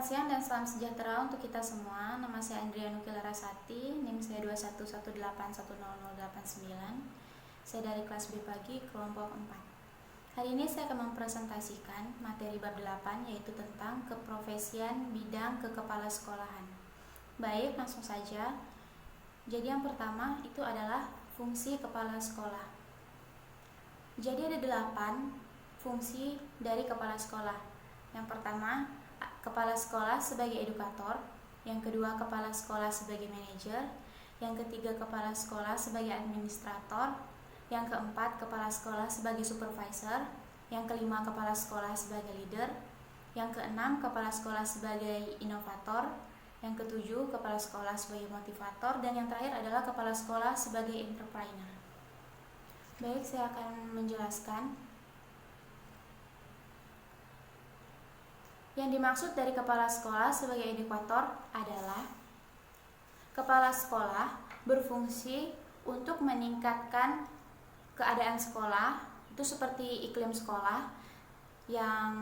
Selamat siang dan salam sejahtera untuk kita semua. Nama saya Andrea Nuki Larasati, NIM saya 2118100089. Saya dari kelas B pagi, kelompok 4. Hari ini saya akan mempresentasikan materi bab 8, yaitu tentang keprofesian bidang kekepala sekolahan. Baik, langsung saja. Jadi yang pertama itu adalah fungsi kepala sekolah. Jadi ada 8 fungsi dari kepala sekolah. Yang pertama, kepala sekolah sebagai edukator. Yang kedua, kepala sekolah sebagai manajer. Yang ketiga, kepala sekolah sebagai administrator. Yang keempat, kepala sekolah sebagai supervisor. Yang kelima, kepala sekolah sebagai leader. Yang keenam, kepala sekolah sebagai inovator. Yang ketujuh, kepala sekolah sebagai motivator. Dan yang terakhir adalah kepala sekolah sebagai entrepreneur. Baik, saya akan menjelaskan. Yang dimaksud dari kepala sekolah sebagai edukator adalah kepala sekolah berfungsi untuk meningkatkan keadaan sekolah, itu seperti iklim sekolah yang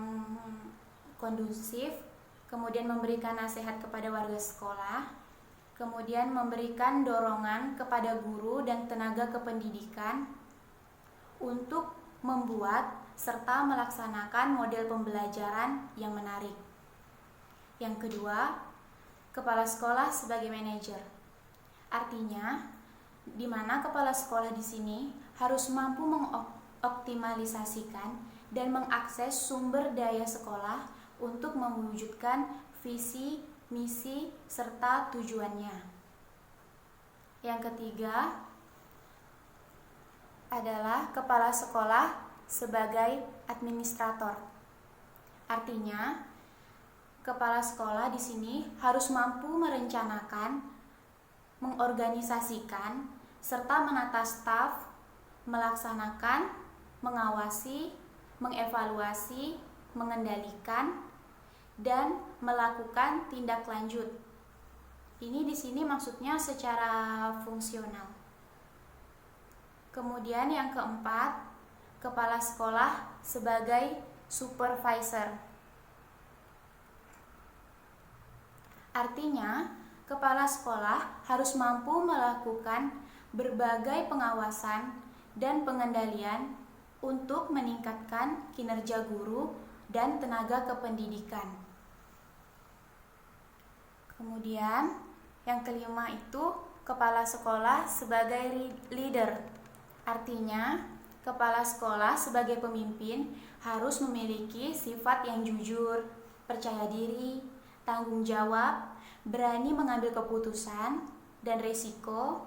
kondusif, kemudian memberikan nasihat kepada warga sekolah, kemudian memberikan dorongan kepada guru dan tenaga kependidikan untuk membuat serta melaksanakan model pembelajaran yang menarik. Yang kedua, kepala sekolah sebagai manajer. Artinya, di mana kepala sekolah di sini harus mampu mengoptimalisasikan dan mengakses sumber daya sekolah untuk mewujudkan visi, misi, serta tujuannya. Yang ketiga adalah kepala sekolah sebagai administrator. Artinya, kepala sekolah di sini harus mampu merencanakan, mengorganisasikan, serta menata staf, melaksanakan, mengawasi, mengevaluasi, mengendalikan, dan melakukan tindak lanjut. Ini di sini maksudnya secara fungsional. Kemudian yang keempat, kepala sekolah sebagai supervisor. Artinya, kepala sekolah harus mampu melakukan berbagai pengawasan dan pengendalian untuk meningkatkan kinerja guru dan tenaga kependidikan. Kemudian, yang kelima itu kepala sekolah sebagai leader. Artinya, kepala sekolah sebagai pemimpin harus memiliki sifat yang jujur, percaya diri, tanggung jawab, berani mengambil keputusan dan risiko,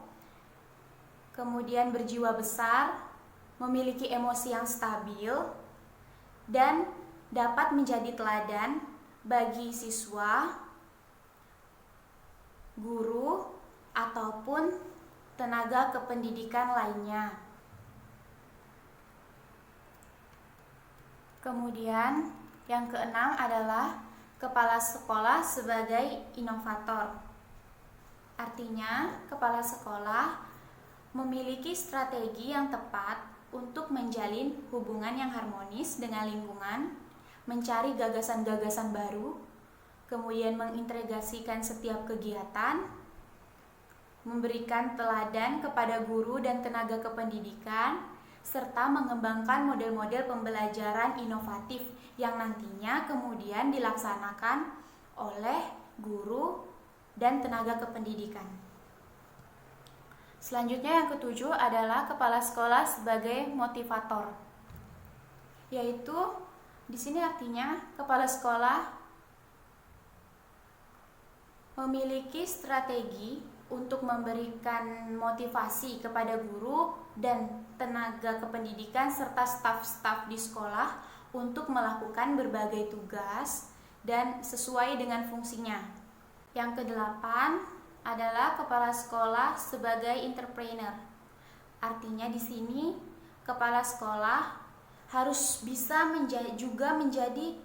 kemudian berjiwa besar, memiliki emosi yang stabil, dan dapat menjadi teladan bagi siswa, guru, ataupun tenaga kependidikan lainnya. Kemudian yang keenam adalah kepala sekolah sebagai inovator. Artinya, kepala sekolah memiliki strategi yang tepat untuk menjalin hubungan yang harmonis dengan lingkungan, mencari gagasan-gagasan baru, kemudian mengintegrasikan setiap kegiatan, memberikan teladan kepada guru dan tenaga kependidikan, serta mengembangkan model-model pembelajaran inovatif yang nantinya kemudian dilaksanakan oleh guru dan tenaga kependidikan. Selanjutnya yang ketujuh adalah kepala sekolah sebagai motivator. Yaitu di sini artinya kepala sekolah memiliki strategi untuk memberikan motivasi kepada guru dan tenaga kependidikan serta staf-staf di sekolah untuk melakukan berbagai tugas dan sesuai dengan fungsinya. Yang kedelapan adalah kepala sekolah sebagai entrepreneur. Artinya di sini kepala sekolah harus bisa juga menjadi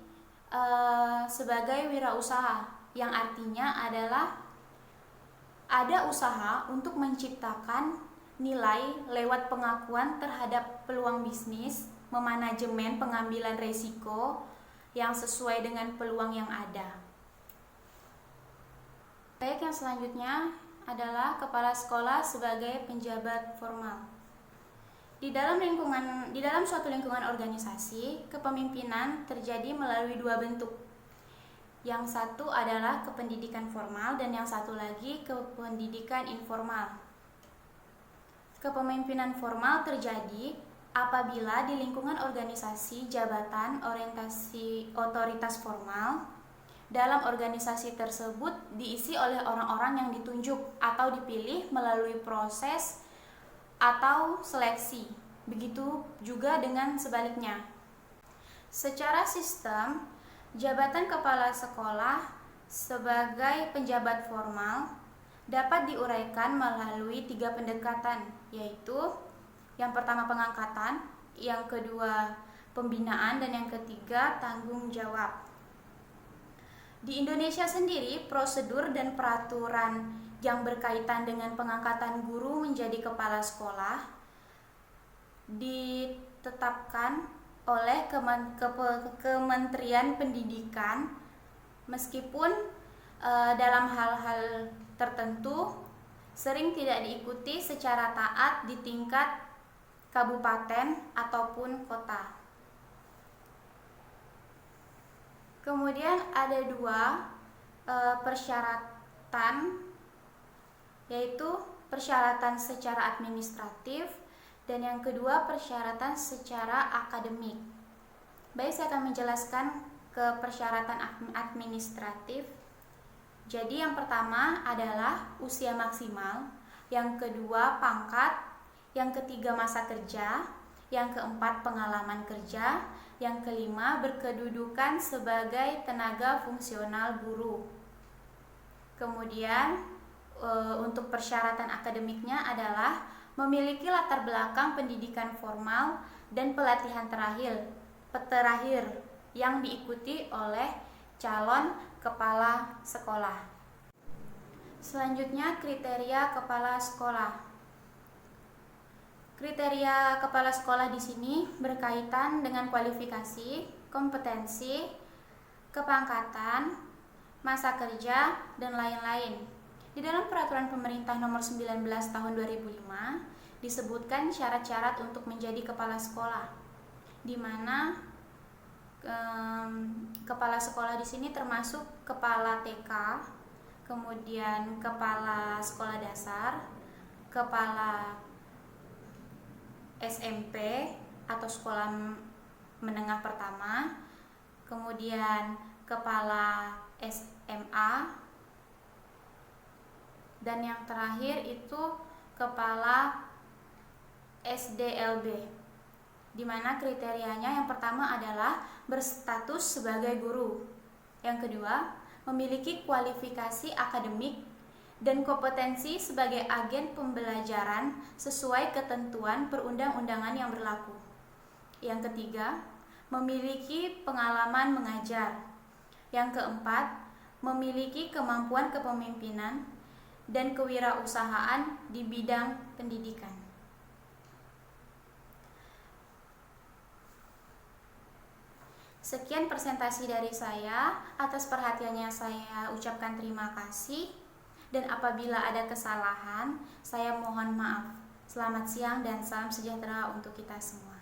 sebagai wirausaha, yang artinya adalah ada usaha untuk menciptakan nilai lewat pengakuan terhadap peluang bisnis, memanajemen pengambilan risiko yang sesuai dengan peluang yang ada. Baik, yang selanjutnya adalah kepala sekolah sebagai penjabat formal. Di dalam suatu lingkungan organisasi, kepemimpinan terjadi melalui dua bentuk. Yang satu adalah kependidikan formal dan yang satu lagi kependidikan informal. Kepemimpinan formal terjadi apabila di lingkungan organisasi, jabatan, orientasi otoritas formal dalam organisasi tersebut diisi oleh orang-orang yang ditunjuk atau dipilih melalui proses atau seleksi. Begitu juga dengan sebaliknya. Secara sistem, jabatan kepala sekolah sebagai penjabat formal dapat diuraikan melalui 3 pendekatan, yaitu yang pertama pengangkatan, yang kedua pembinaan, dan yang ketiga tanggung jawab. Di Indonesia sendiri, prosedur dan peraturan yang berkaitan dengan pengangkatan guru menjadi kepala sekolah ditetapkan oleh Kementerian Pendidikan, meskipun dalam hal-hal tertentu sering tidak diikuti secara taat di tingkat kabupaten ataupun kota. Kemudian ada 2 persyaratan, yaitu persyaratan secara administratif dan yang kedua persyaratan secara akademik. Baik, saya akan menjelaskan ke persyaratan administratif. Jadi yang pertama adalah usia maksimal, yang kedua pangkat, yang ketiga masa kerja, yang keempat pengalaman kerja, yang kelima berkedudukan sebagai tenaga fungsional guru. Kemudian untuk persyaratan akademiknya adalah memiliki latar belakang pendidikan formal dan pelatihan terakhir yang diikuti oleh calon kepala sekolah. Selanjutnya, kriteria kepala sekolah. Kriteria kepala sekolah di sini berkaitan dengan kualifikasi, kompetensi, kepangkatan, masa kerja, dan lain-lain. Di dalam peraturan pemerintah nomor 19 tahun 2005 disebutkan syarat-syarat untuk menjadi kepala sekolah, di mana kepala sekolah di sini termasuk kepala TK, kemudian kepala sekolah dasar, kepala SMP atau sekolah menengah pertama, kemudian kepala SMA, dan yang terakhir itu kepala SDLB, di mana kriterianya yang pertama adalah berstatus sebagai guru, yang kedua memiliki kualifikasi akademik dan kompetensi sebagai agen pembelajaran sesuai ketentuan perundang-undangan yang berlaku, yang ketiga memiliki pengalaman mengajar, yang keempat memiliki kemampuan kepemimpinan dan kewirausahaan di bidang pendidikan. Sekian presentasi dari saya. Atas perhatiannya saya ucapkan terima kasih, dan apabila ada kesalahan saya mohon maaf. Selamat siang dan salam sejahtera untuk kita semua.